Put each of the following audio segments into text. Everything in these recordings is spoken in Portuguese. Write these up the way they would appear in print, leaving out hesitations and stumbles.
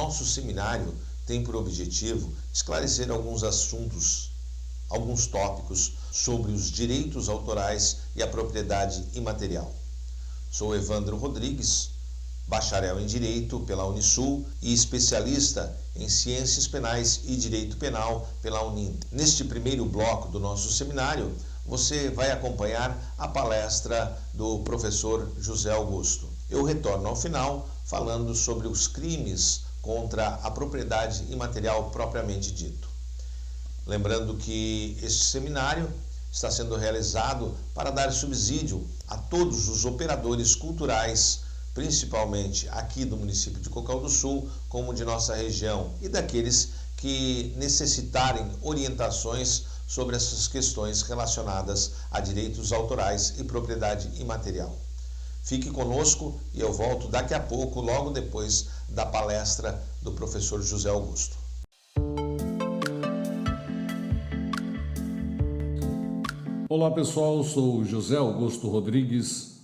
nosso seminário tem por objetivo esclarecer alguns assuntos, alguns tópicos sobre os direitos autorais e a propriedade imaterial. Sou Evandro Rodrigues, bacharel em Direito pela Unisul e especialista em Ciências Penais e Direito Penal pela Uninter. Neste primeiro bloco do nosso seminário, você vai acompanhar a palestra do professor José Augusto. Eu retorno ao final falando sobre os crimes contra a propriedade imaterial propriamente dito. Lembrando que este seminário está sendo realizado para dar subsídio a todos os operadores culturais, principalmente aqui do município de Cocal do Sul, como de nossa região, e daqueles que necessitarem orientações sobre essas questões relacionadas a direitos autorais e propriedade imaterial. Fique conosco e eu volto daqui a pouco, logo depois da palestra do professor José Augusto. Olá pessoal, sou José Augusto Rodrigues,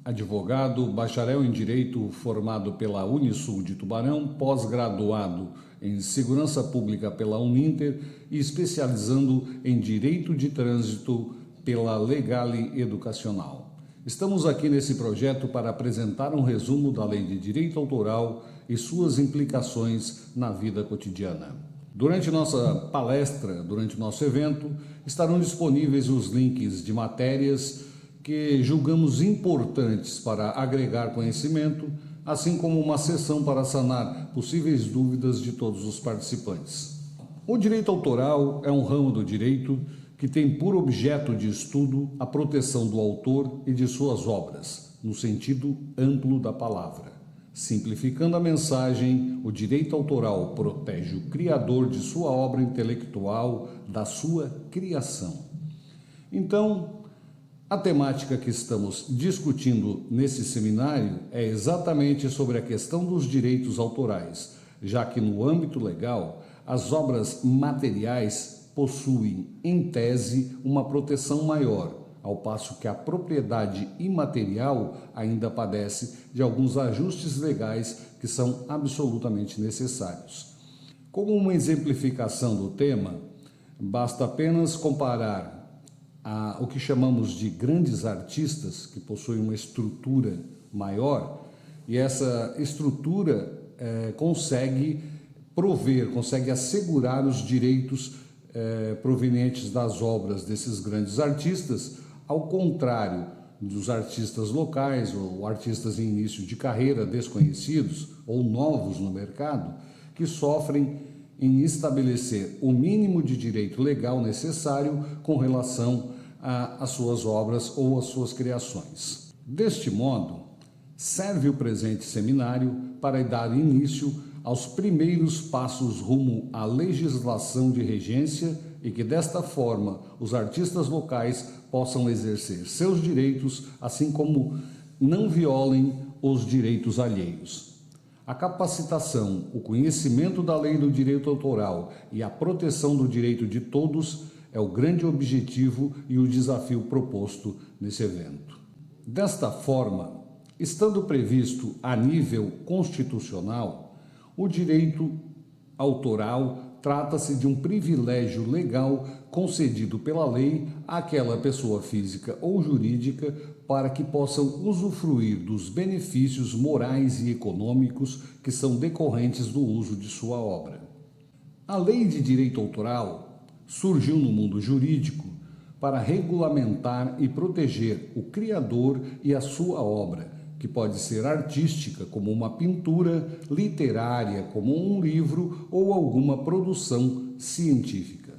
advogado, bacharel em Direito formado pela Unisul de Tubarão, pós-graduado em Segurança Pública pela Uninter e especializando em Direito de Trânsito pela Legale Educacional. Estamos aqui nesse projeto para apresentar um resumo da Lei de Direito Autoral e suas implicações na vida cotidiana. Durante nossa palestra, durante nosso evento, estarão disponíveis os links de matérias que julgamos importantes para agregar conhecimento, assim como uma sessão para sanar possíveis dúvidas de todos os participantes. O direito autoral é um ramo do direito que tem por objeto de estudo a proteção do autor e de suas obras, no sentido amplo da palavra. Simplificando a mensagem, o direito autoral protege o criador de sua obra intelectual da sua criação. Então, a temática que estamos discutindo nesse seminário é exatamente sobre a questão dos direitos autorais, já que no âmbito legal, as obras materiais possuem, em tese, uma proteção maior, ao passo que a propriedade imaterial ainda padece de alguns ajustes legais que são absolutamente necessários. Como uma exemplificação do tema, basta apenas comparar o que chamamos de grandes artistas, que possuem uma estrutura maior, e essa estrutura consegue assegurar os direitos provenientes das obras desses grandes artistas, ao contrário dos artistas locais ou artistas em início de carreira desconhecidos ou novos no mercado, que sofrem em estabelecer o mínimo de direito legal necessário com relação às suas obras ou às suas criações. Deste modo, serve o presente seminário para dar início aos primeiros passos rumo à legislação de regência e que, desta forma, os artistas locais possam exercer seus direitos, assim como não violem os direitos alheios. A capacitação, o conhecimento da lei do direito autoral e a proteção do direito de todos é o grande objetivo e o desafio proposto nesse evento. Desta forma, estando previsto a nível constitucional, o direito autoral trata-se de um privilégio legal concedido pela lei àquela pessoa física ou jurídica para que possam usufruir dos benefícios morais e econômicos que são decorrentes do uso de sua obra. A lei de direito autoral surgiu no mundo jurídico para regulamentar e proteger o criador e a sua obra, que pode ser artística, como uma pintura, literária, como um livro ou alguma produção científica.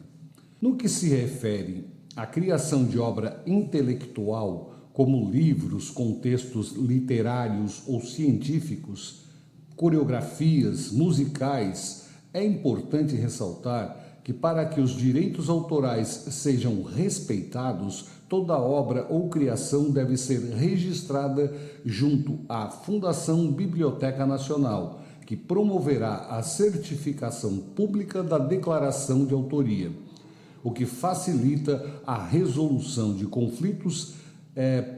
No que se refere à criação de obra intelectual, como livros com textos literários ou científicos, coreografias, musicais, é importante ressaltar que para que os direitos autorais sejam respeitados, toda obra ou criação deve ser registrada junto à Fundação Biblioteca Nacional, que promoverá a certificação pública da declaração de autoria, o que facilita a resolução de conflitos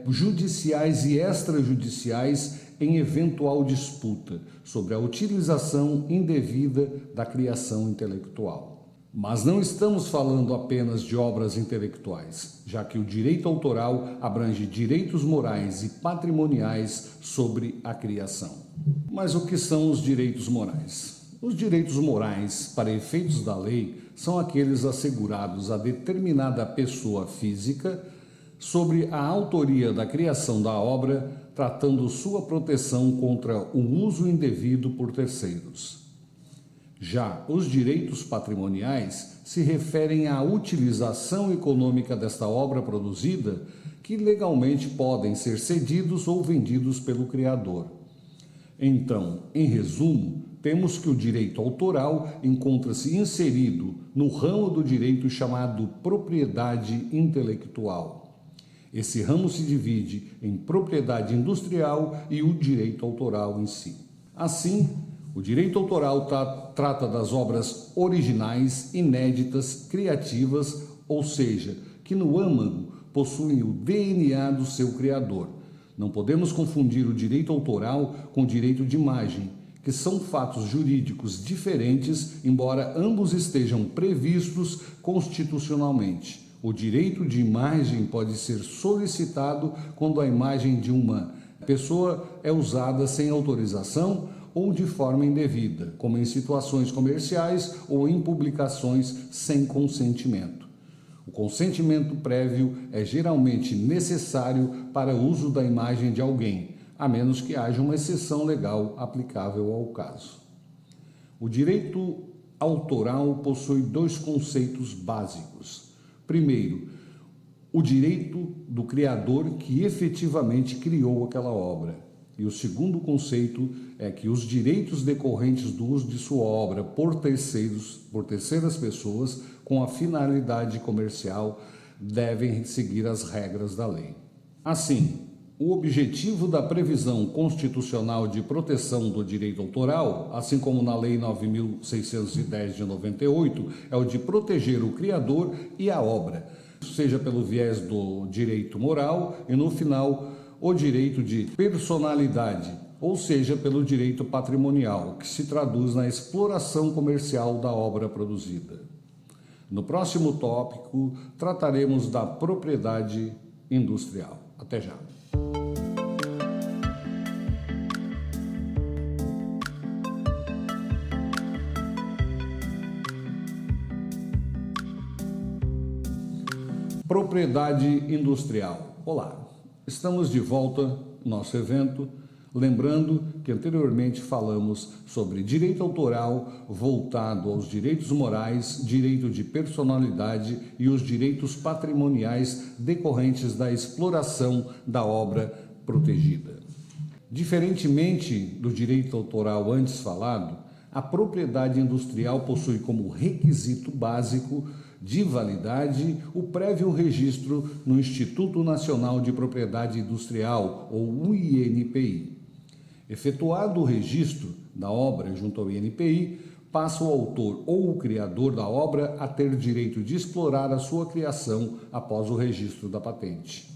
judiciais e extrajudiciais em eventual disputa sobre a utilização indevida da criação intelectual. Mas não estamos falando apenas de obras intelectuais, já que o direito autoral abrange direitos morais e patrimoniais sobre a criação. Mas o que são os direitos morais? Os direitos morais, para efeitos da lei, são aqueles assegurados a determinada pessoa física sobre a autoria da criação da obra, tratando sua proteção contra o uso indevido por terceiros. Já os direitos patrimoniais se referem à utilização econômica desta obra produzida, que legalmente podem ser cedidos ou vendidos pelo criador. Então, em resumo, temos que o direito autoral encontra-se inserido no ramo do direito chamado propriedade intelectual. Esse ramo se divide em propriedade industrial e o direito autoral em si. Assim, o direito autoral trata das obras originais, inéditas, criativas, ou seja, que no âmago possuem o DNA do seu criador. Não podemos confundir o direito autoral com o direito de imagem, que são fatos jurídicos diferentes, embora ambos estejam previstos constitucionalmente. O direito de imagem pode ser solicitado quando a imagem de uma pessoa é usada sem autorização ou de forma indevida, como em situações comerciais ou em publicações sem consentimento. O consentimento prévio é geralmente necessário para o uso da imagem de alguém, a menos que haja uma exceção legal aplicável ao caso. O direito autoral possui dois conceitos básicos. Primeiro, o direito do criador que efetivamente criou aquela obra. E o segundo conceito é que os direitos decorrentes do uso de sua obra por terceiras pessoas com a finalidade comercial devem seguir as regras da lei. Assim, o objetivo da previsão constitucional de proteção do direito autoral, assim como na Lei 9.610 de 98, é o de proteger o criador e a obra, seja pelo viés do direito moral e, no final, o direito de personalidade, ou seja, pelo direito patrimonial, que se traduz na exploração comercial da obra produzida. No próximo tópico, trataremos da propriedade industrial. Até já. Propriedade industrial. Olá. Estamos de volta no nosso evento, lembrando que anteriormente falamos sobre direito autoral voltado aos direitos morais, direito de personalidade e os direitos patrimoniais decorrentes da exploração da obra protegida. Diferentemente do direito autoral antes falado, a propriedade industrial possui como requisito básico de validade o prévio registro no Instituto Nacional de Propriedade Industrial, ou INPI. Efetuado o registro da obra junto ao INPI, passa o autor ou o criador da obra a ter direito de explorar a sua criação após o registro da patente.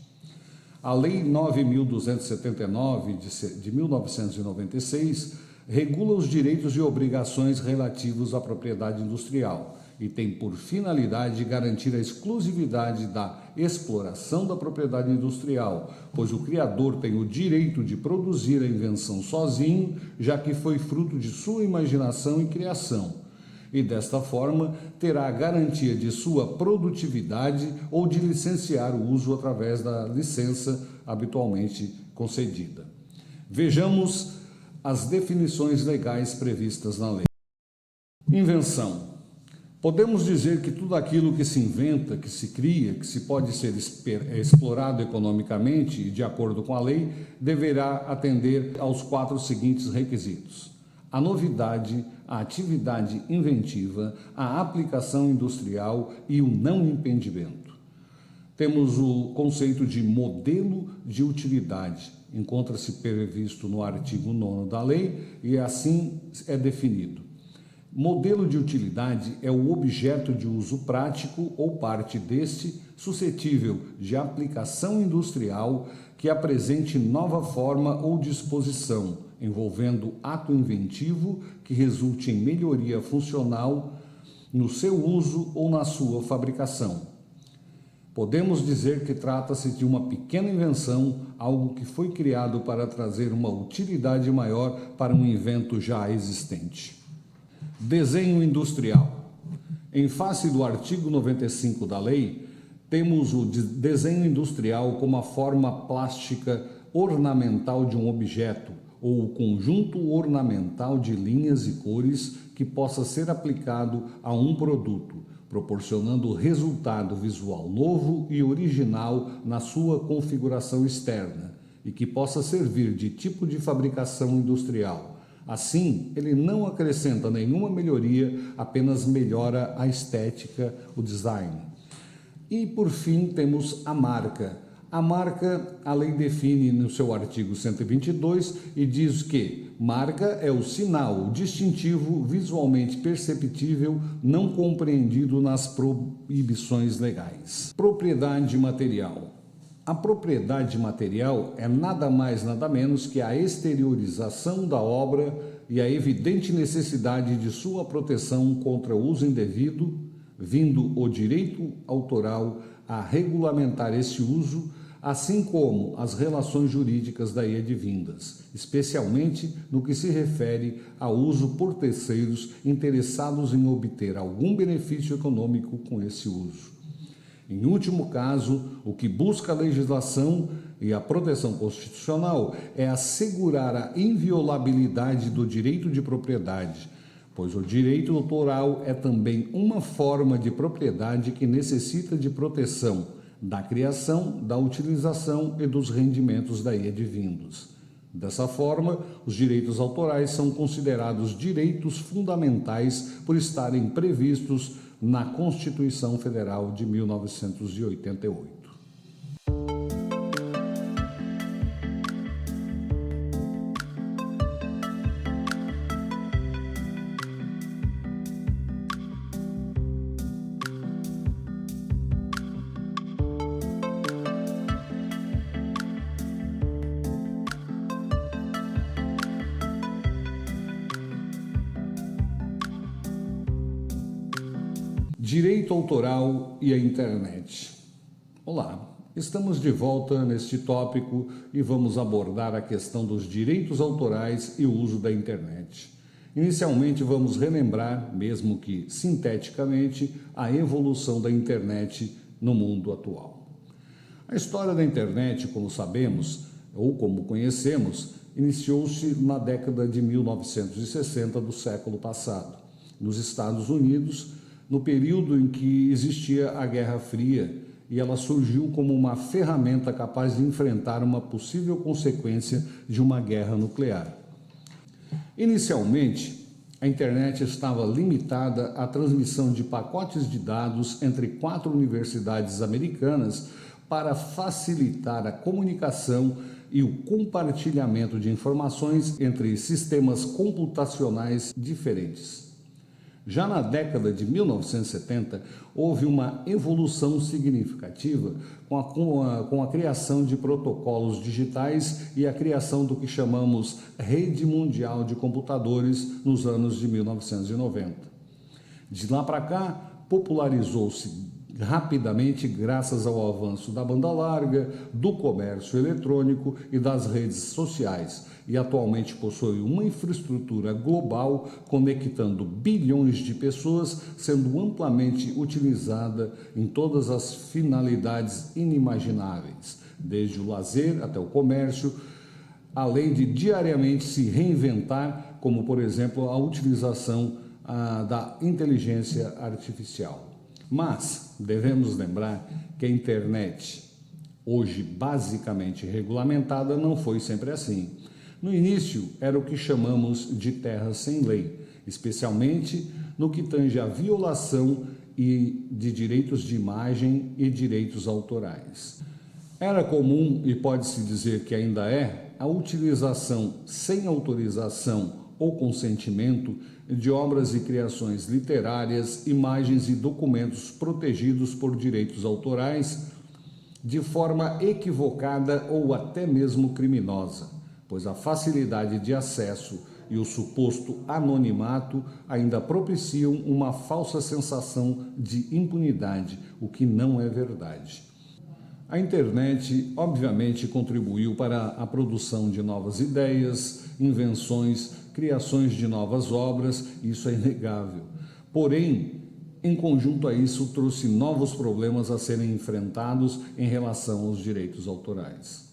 A Lei 9.279 de 1996 regula os direitos e obrigações relativos à propriedade industrial e tem por finalidade garantir a exclusividade da exploração da propriedade industrial, pois o criador tem o direito de produzir a invenção sozinho, já que foi fruto de sua imaginação e criação, e desta forma terá a garantia de sua produtividade ou de licenciar o uso através da licença habitualmente concedida. Vejamos as definições legais previstas na lei. Invenção. Podemos dizer que tudo aquilo que se inventa, que se cria, que se pode ser explorado economicamente e de acordo com a lei, deverá atender aos 4 seguintes requisitos: a novidade, a atividade inventiva, a aplicação industrial e o não impedimento. Temos o conceito de modelo de utilidade, encontra-se previsto no artigo 9º da lei e assim é definido. Modelo de utilidade é o objeto de uso prático ou parte deste suscetível de aplicação industrial que apresente nova forma ou disposição, envolvendo ato inventivo que resulte em melhoria funcional no seu uso ou na sua fabricação. Podemos dizer que trata-se de uma pequena invenção, algo que foi criado para trazer uma utilidade maior para um invento já existente. Desenho industrial. Em face do artigo 95 da lei, temos o desenho industrial como a forma plástica ornamental de um objeto ou o conjunto ornamental de linhas e cores que possa ser aplicado a um produto, proporcionando resultado visual novo e original na sua configuração externa e que possa servir de tipo de fabricação industrial. Assim, ele não acrescenta nenhuma melhoria, apenas melhora a estética, o design. E, por fim, temos a marca. A marca, a lei define no seu artigo 122 e diz que marca é o sinal distintivo visualmente perceptível não compreendido nas proibições legais. Propriedade material. A propriedade material é nada mais nada menos que a exteriorização da obra e a evidente necessidade de sua proteção contra uso indevido, vindo o direito autoral a regulamentar esse uso, assim como as relações jurídicas daí advindas, especialmente no que se refere ao uso por terceiros interessados em obter algum benefício econômico com esse uso. Em último caso, o que busca a legislação e a proteção constitucional é assegurar a inviolabilidade do direito de propriedade, pois o direito autoral é também uma forma de propriedade que necessita de proteção da criação, da utilização e dos rendimentos daí advindos. Dessa forma, os direitos autorais são considerados direitos fundamentais por estarem previstos na Constituição Federal de 1988. Direito autoral e a internet. Olá, estamos de volta neste tópico e vamos abordar a questão dos direitos autorais e o uso da internet. Inicialmente vamos relembrar, mesmo que sinteticamente, a evolução da internet no mundo atual. A história da internet, como sabemos, ou como conhecemos, iniciou-se na década de 1960 do século passado, nos Estados Unidos, no período em que existia a Guerra Fria, e ela surgiu como uma ferramenta capaz de enfrentar uma possível consequência de uma guerra nuclear. Inicialmente, a internet estava limitada à transmissão de pacotes de dados entre 4 universidades americanas para facilitar a comunicação e o compartilhamento de informações entre sistemas computacionais diferentes. Já na década de 1970, houve uma evolução significativa com a criação de protocolos digitais e a criação do que chamamos Rede Mundial de Computadores nos anos de 1990. De lá para cá, popularizou-se rapidamente graças ao avanço da banda larga, do comércio eletrônico e das redes sociais, e atualmente possui uma infraestrutura global conectando bilhões de pessoas, sendo amplamente utilizada em todas as finalidades inimagináveis, desde o lazer até o comércio, além de diariamente se reinventar, como por exemplo a utilização da inteligência artificial. Mas devemos lembrar que a internet, hoje basicamente regulamentada, não foi sempre assim. No início era o que chamamos de terra sem lei, especialmente no que tange à violação de direitos de imagem e direitos autorais. Era comum, e pode-se dizer que ainda é, a utilização sem autorização ou consentimento de obras e criações literárias, imagens e documentos protegidos por direitos autorais de forma equivocada ou até mesmo criminosa, pois a facilidade de acesso e o suposto anonimato ainda propiciam uma falsa sensação de impunidade, o que não é verdade. A internet, obviamente, contribuiu para a produção de novas ideias, invenções, criações de novas obras, isso é inegável. Porém, em conjunto a isso, trouxe novos problemas a serem enfrentados em relação aos direitos autorais.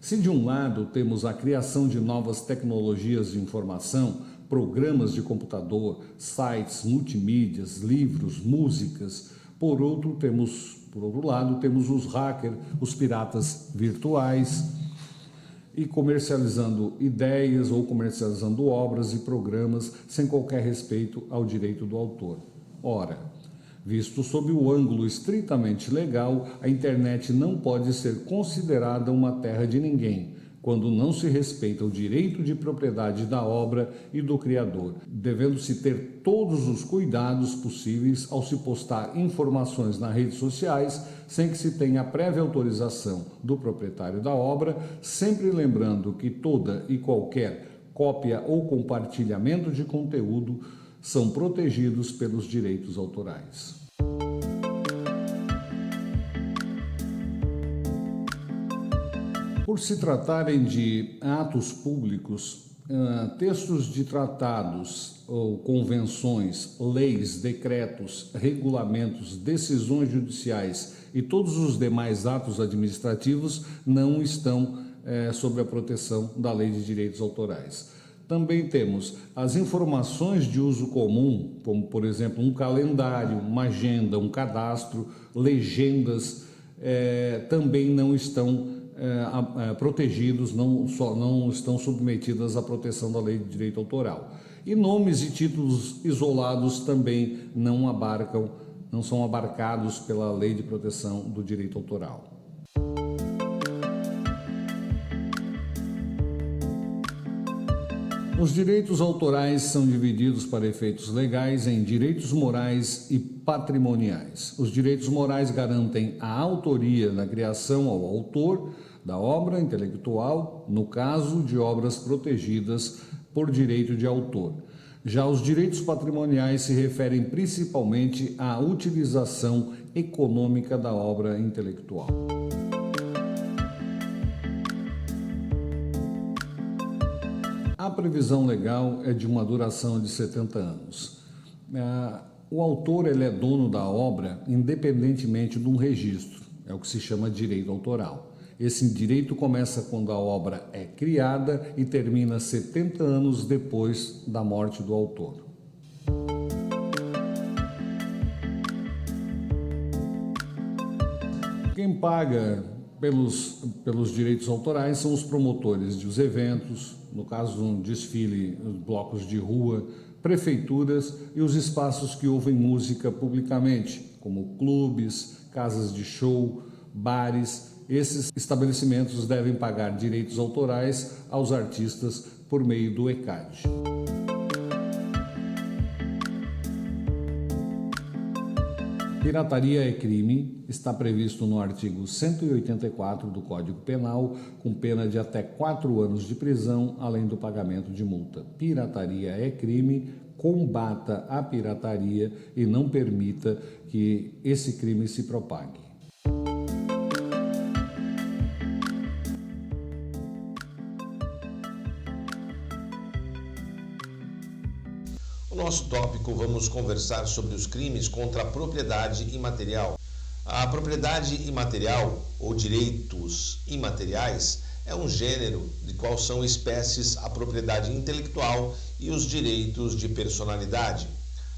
Se de um lado temos a criação de novas tecnologias de informação, programas de computador, sites, multimídias, livros, músicas, por outro lado temos os hackers, os piratas virtuais, e comercializando ideias ou comercializando obras e programas sem qualquer respeito ao direito do autor. Ora, visto sob o ângulo estritamente legal, a internet não pode ser considerada uma terra de ninguém, quando não se respeita o direito de propriedade da obra e do criador, devendo-se ter todos os cuidados possíveis ao se postar informações nas redes sociais, sem que se tenha prévia autorização do proprietário da obra, sempre lembrando que toda e qualquer cópia ou compartilhamento de conteúdo são protegidos pelos direitos autorais. Por se tratarem de atos públicos, textos de tratados ou convenções, leis, decretos, regulamentos, decisões judiciais e todos os demais atos administrativos não estão sob a proteção da Lei de Direitos Autorais. Também temos as informações de uso comum, como, por exemplo, um calendário, uma agenda, um cadastro, legendas, também não estão protegidos, não estão submetidas à proteção da Lei de Direito Autoral. E nomes e títulos isolados também não são abarcados pela Lei de Proteção do Direito Autoral. Os direitos autorais são divididos para efeitos legais em direitos morais e patrimoniais. Os direitos morais garantem a autoria da criação ao autor da obra intelectual, no caso de obras protegidas por direito de autor. Já os direitos patrimoniais se referem principalmente à utilização econômica da obra intelectual. A previsão legal é de uma duração de 70 anos. O autor é dono da obra independentemente de um registro, é o que se chama direito autoral. Esse direito começa quando a obra é criada e termina 70 anos depois da morte do autor. Quem paga pelos direitos autorais são os promotores dos eventos, no caso um desfile, os blocos de rua, prefeituras e os espaços que ouvem música publicamente, como clubes, casas de show, bares. Esses estabelecimentos devem pagar direitos autorais aos artistas por meio do ECAD. Pirataria é crime, está previsto no artigo 184 do Código Penal, com pena de até 4 anos de prisão, além do pagamento de multa. Pirataria é crime, combata a pirataria e não permita que esse crime se propague. No nosso tópico, vamos conversar sobre os crimes contra a propriedade imaterial. A propriedade imaterial, ou direitos imateriais, é um gênero de qual são espécies a propriedade intelectual e os direitos de personalidade.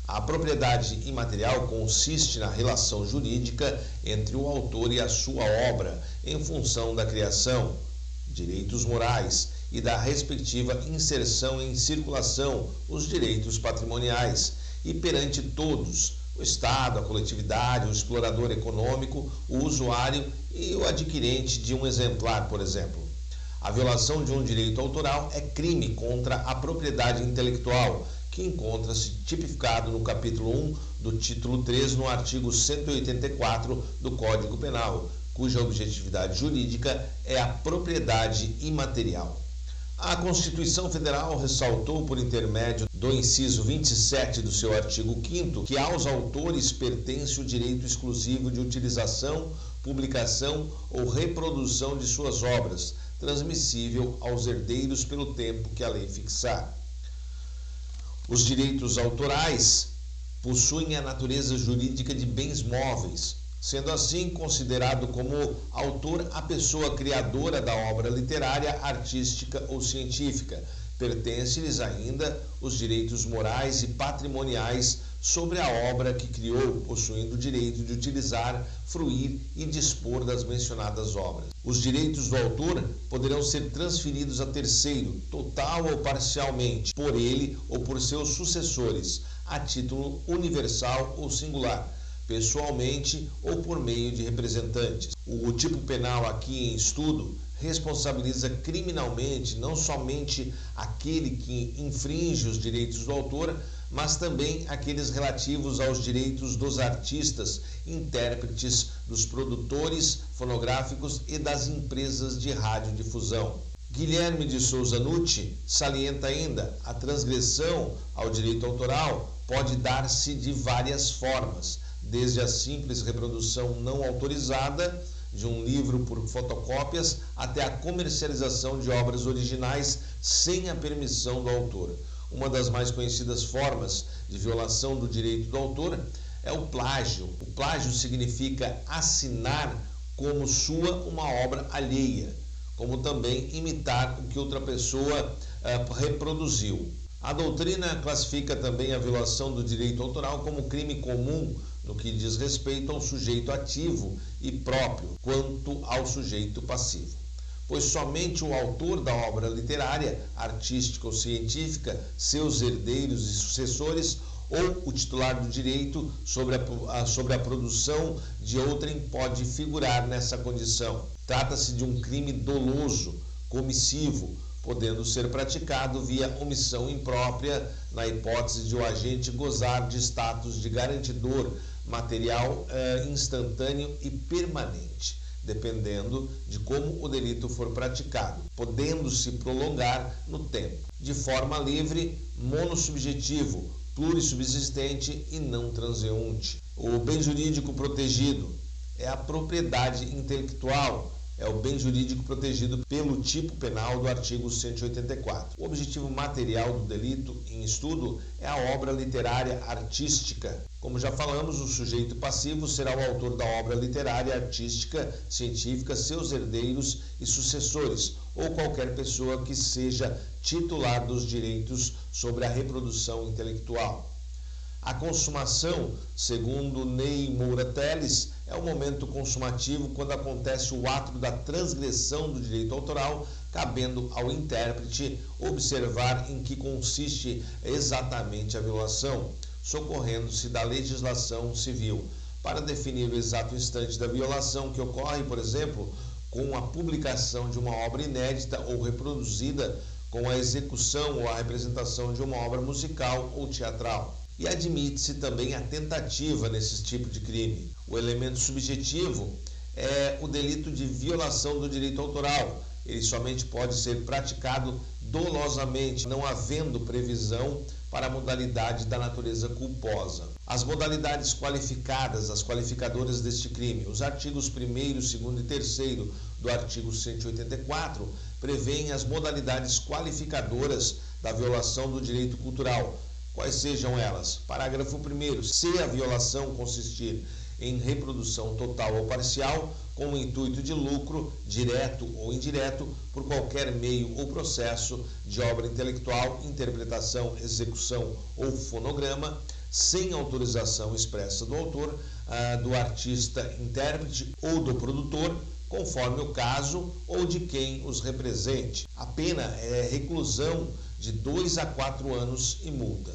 A propriedade imaterial consiste na relação jurídica entre o autor e a sua obra em função da criação, direitos morais, e da respectiva inserção em circulação, os direitos patrimoniais, e perante todos, o Estado, a coletividade, o explorador econômico, o usuário e o adquirente de um exemplar, por exemplo. A violação de um direito autoral é crime contra a propriedade intelectual, que encontra-se tipificado no capítulo 1 do título 3, no artigo 184 do Código Penal, cuja objetividade jurídica é a propriedade imaterial. A Constituição Federal ressaltou, por intermédio do inciso 27 do seu artigo 5º, que aos autores pertence o direito exclusivo de utilização, publicação ou reprodução de suas obras, transmissível aos herdeiros pelo tempo que a lei fixar. Os direitos autorais possuem a natureza jurídica de bens móveis, sendo assim considerado como autor a pessoa criadora da obra literária, artística ou científica. Pertence-lhes ainda os direitos morais e patrimoniais sobre a obra que criou, possuindo o direito de utilizar, fruir e dispor das mencionadas obras. Os direitos do autor poderão ser transferidos a terceiro, total ou parcialmente, por ele ou por seus sucessores, a título universal ou singular, pessoalmente ou por meio de representantes. O tipo penal aqui em estudo responsabiliza criminalmente não somente aquele que infringe os direitos do autor, mas também aqueles relativos aos direitos dos artistas, intérpretes, dos produtores fonográficos e das empresas de radiodifusão. Guilherme de Souza Nucci salienta ainda: a transgressão ao direito autoral pode dar-se de várias formas, desde a simples reprodução não autorizada de um livro por fotocópias até a comercialização de obras originais sem a permissão do autor. Uma das mais conhecidas formas de violação do direito do autor é o plágio. O plágio significa assinar como sua uma obra alheia, como também imitar o que outra pessoa reproduziu. A doutrina classifica também a violação do direito autoral como crime comum no que diz respeito ao sujeito ativo e próprio, quanto ao sujeito passivo, pois somente o autor da obra literária, artística ou científica, seus herdeiros e sucessores, ou o titular do direito sobre a produção de outrem pode figurar nessa condição. Trata-se de um crime doloso, comissivo, podendo ser praticado via omissão imprópria, na hipótese de o agente gozar de status de garantidor material instantâneo e permanente, dependendo de como o delito for praticado, podendo-se prolongar no tempo, de forma livre, monossubjetivo, plurissubsistente e não transeunte. O bem jurídico protegido é a propriedade intelectual, é o bem jurídico protegido pelo tipo penal do artigo 184. O objetivo material do delito em estudo é a obra literária artística. Como já falamos, o sujeito passivo será o autor da obra literária artística, científica, seus herdeiros e sucessores, ou qualquer pessoa que seja titular dos direitos sobre a reprodução intelectual. A consumação, segundo Ney Moura Teles, é o momento consumativo quando acontece o ato da transgressão do direito autoral, cabendo ao intérprete observar em que consiste exatamente a violação, socorrendo-se da legislação civil, para definir o exato instante da violação, que ocorre, por exemplo, com a publicação de uma obra inédita ou reproduzida com a execução ou a representação de uma obra musical ou teatral. E admite-se também a tentativa nesse tipo de crime. O elemento subjetivo é o delito de violação do direito autoral. Ele somente pode ser praticado dolosamente, não havendo previsão para a modalidade da natureza culposa. As modalidades qualificadas, as qualificadoras deste crime, os artigos 1º, 2º e 3º do artigo 184 prevêem as modalidades qualificadoras da violação do direito cultural. Quais sejam elas? Parágrafo 1º. Se a violação consistir em reprodução total ou parcial, com o intuito de lucro, direto ou indireto, por qualquer meio ou processo de obra intelectual, interpretação, execução ou fonograma, sem autorização expressa do autor, do artista, intérprete ou do produtor, conforme o caso ou de quem os represente. A pena é reclusão de 2 a 4 anos e multa.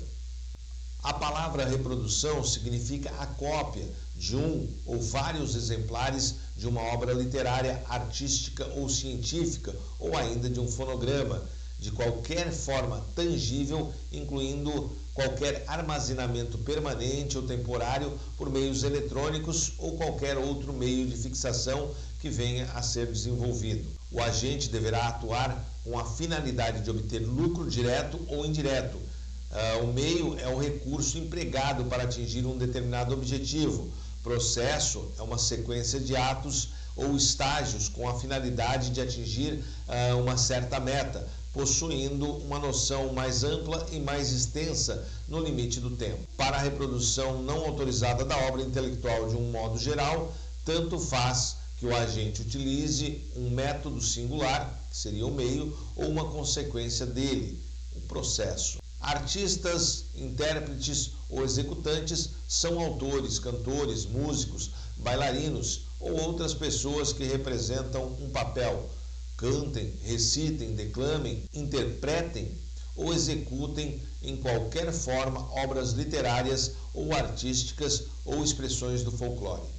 A palavra reprodução significa a cópia de um ou vários exemplares de uma obra literária, artística ou científica, ou ainda de um fonograma, de qualquer forma tangível, incluindo qualquer armazenamento permanente ou temporário por meios eletrônicos ou qualquer outro meio de fixação que venha a ser desenvolvido. O agente deverá atuar com a finalidade de obter lucro direto ou indireto. O meio é o recurso empregado para atingir um determinado objetivo. Processo é uma sequência de atos ou estágios com a finalidade de atingir uma certa meta, possuindo uma noção mais ampla e mais extensa no limite do tempo. Para a reprodução não autorizada da obra intelectual de um modo geral, tanto faz que o agente utilize um método singular, que seria o meio, ou uma consequência dele, o processo. Artistas, intérpretes ou executantes são autores, cantores, músicos, bailarinos ou outras pessoas que representam um papel. Cantem, recitem, declamem, interpretem ou executem em qualquer forma obras literárias ou artísticas ou expressões do folclore.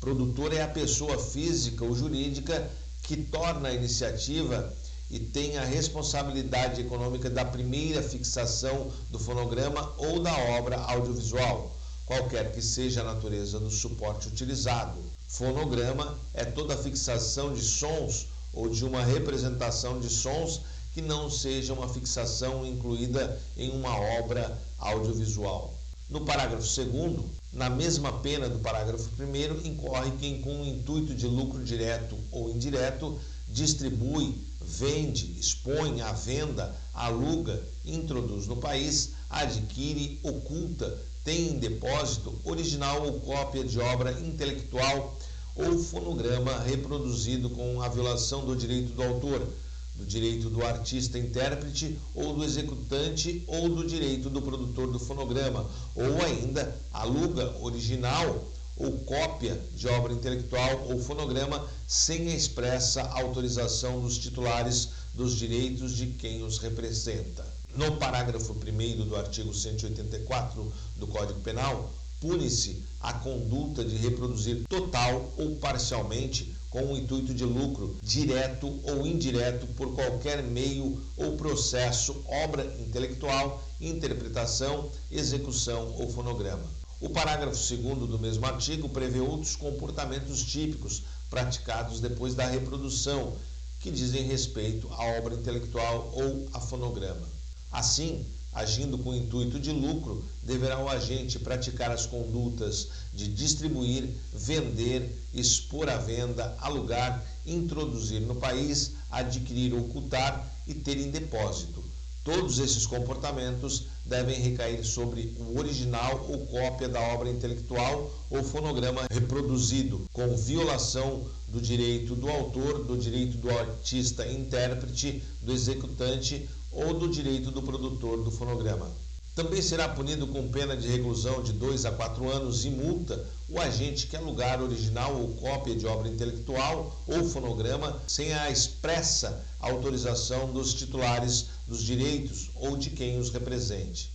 Produtor é a pessoa física ou jurídica que torna a iniciativa e tem a responsabilidade econômica da primeira fixação do fonograma ou da obra audiovisual, qualquer que seja a natureza do suporte utilizado. Fonograma é toda fixação de sons ou de uma representação de sons que não seja uma fixação incluída em uma obra audiovisual. No parágrafo 2º, na mesma pena do parágrafo 1º, incorre quem, com o intuito de lucro direto ou indireto, distribui, vende, expõe à venda, aluga, introduz no país, adquire, oculta, tem em depósito, original ou cópia de obra intelectual ou fonograma reproduzido com a violação do direito do autor, do direito do artista-intérprete ou do executante ou do direito do produtor do fonograma, ou ainda aluga original ou cópia de obra intelectual ou fonograma sem a expressa autorização dos titulares dos direitos de quem os representa. No parágrafo 1º do artigo 184 do Código Penal, pune-se a conduta de reproduzir total ou parcialmente com o intuito de lucro, direto ou indireto, por qualquer meio ou processo, obra intelectual, interpretação, execução ou fonograma. O parágrafo 2º do mesmo artigo prevê outros comportamentos típicos praticados depois da reprodução, que dizem respeito à obra intelectual ou a fonograma. Assim, agindo com o intuito de lucro, deverá o agente praticar as condutas de distribuir, vender, expor à venda, alugar, introduzir no país, adquirir, ocultar e ter em depósito. Todos esses comportamentos devem recair sobre o original ou cópia da obra intelectual ou fonograma reproduzido, com violação do direito do autor, do direito do artista-intérprete, do executante ou do direito do produtor do fonograma. Também será punido com pena de reclusão de 2 a 4 anos e multa o agente que alugar original ou cópia de obra intelectual ou fonograma sem a expressa autorização dos titulares dos direitos ou de quem os represente.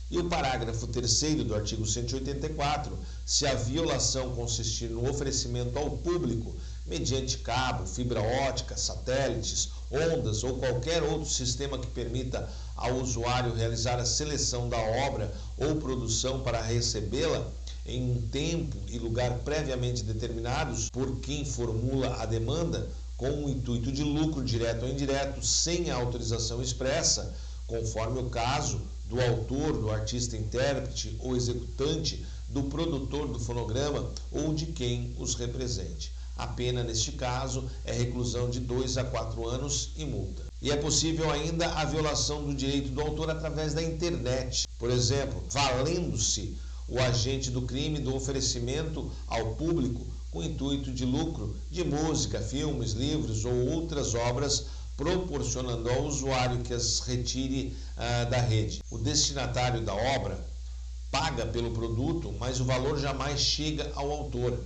E o parágrafo 3º do artigo 184, se a violação consistir no oferecimento ao público, mediante cabo, fibra ótica, satélites, ondas ou qualquer outro sistema que permita ao usuário realizar a seleção da obra ou produção para recebê-la em um tempo e lugar previamente determinados por quem formula a demanda, com o intuito de lucro direto ou indireto, sem a autorização expressa, conforme o caso do autor, do artista-intérprete ou executante, do produtor do fonograma ou de quem os represente. A pena, neste caso, é reclusão de 2 a 4 anos e multa. E é possível ainda a violação do direito do autor através da internet. Por exemplo, valendo-se o agente do crime do oferecimento ao público com intuito de lucro de música, filmes, livros ou outras obras, proporcionando ao usuário que as retire da rede. O destinatário da obra paga pelo produto, mas o valor jamais chega ao autor.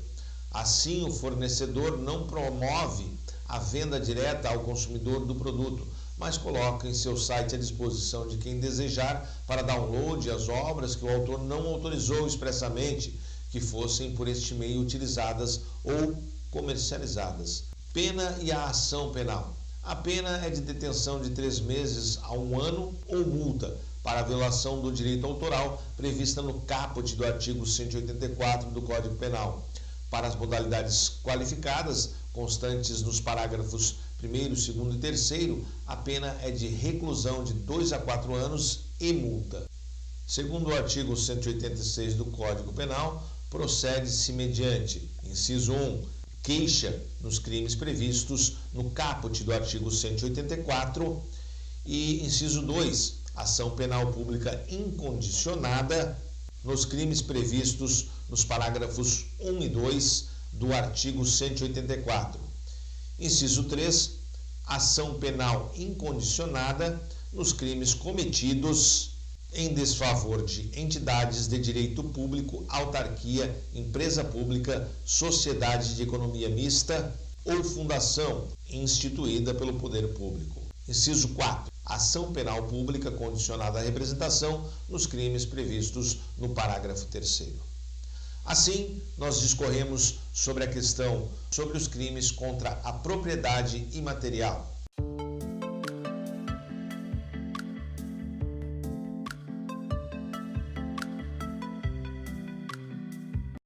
Assim, o fornecedor não promove a venda direta ao consumidor do produto, mas coloca em seu site à disposição de quem desejar para download as obras que o autor não autorizou expressamente, que fossem por este meio utilizadas ou comercializadas. Pena e a ação penal. A pena é de detenção de 3 meses a 1 ano ou multa para a violação do direito autoral prevista no caput do artigo 184 do Código Penal. Para as modalidades qualificadas, constantes nos parágrafos 1º, 2º e 3º, a pena é de reclusão de 2 a 4 anos e multa. Segundo o artigo 186 do Código Penal, procede-se mediante, inciso 1, queixa nos crimes previstos no caput do artigo 184 e, inciso 2, ação penal pública incondicionada nos crimes previstos nos parágrafos 1 e 2 do artigo 184. Inciso 3, ação penal incondicionada nos crimes cometidos em desfavor de entidades de direito público, autarquia, empresa pública, sociedade de economia mista ou fundação instituída pelo poder público. Inciso 4. Ação penal pública condicionada à representação nos crimes previstos no parágrafo 3º. Assim, nós discorremos sobre a questão sobre os crimes contra a propriedade imaterial.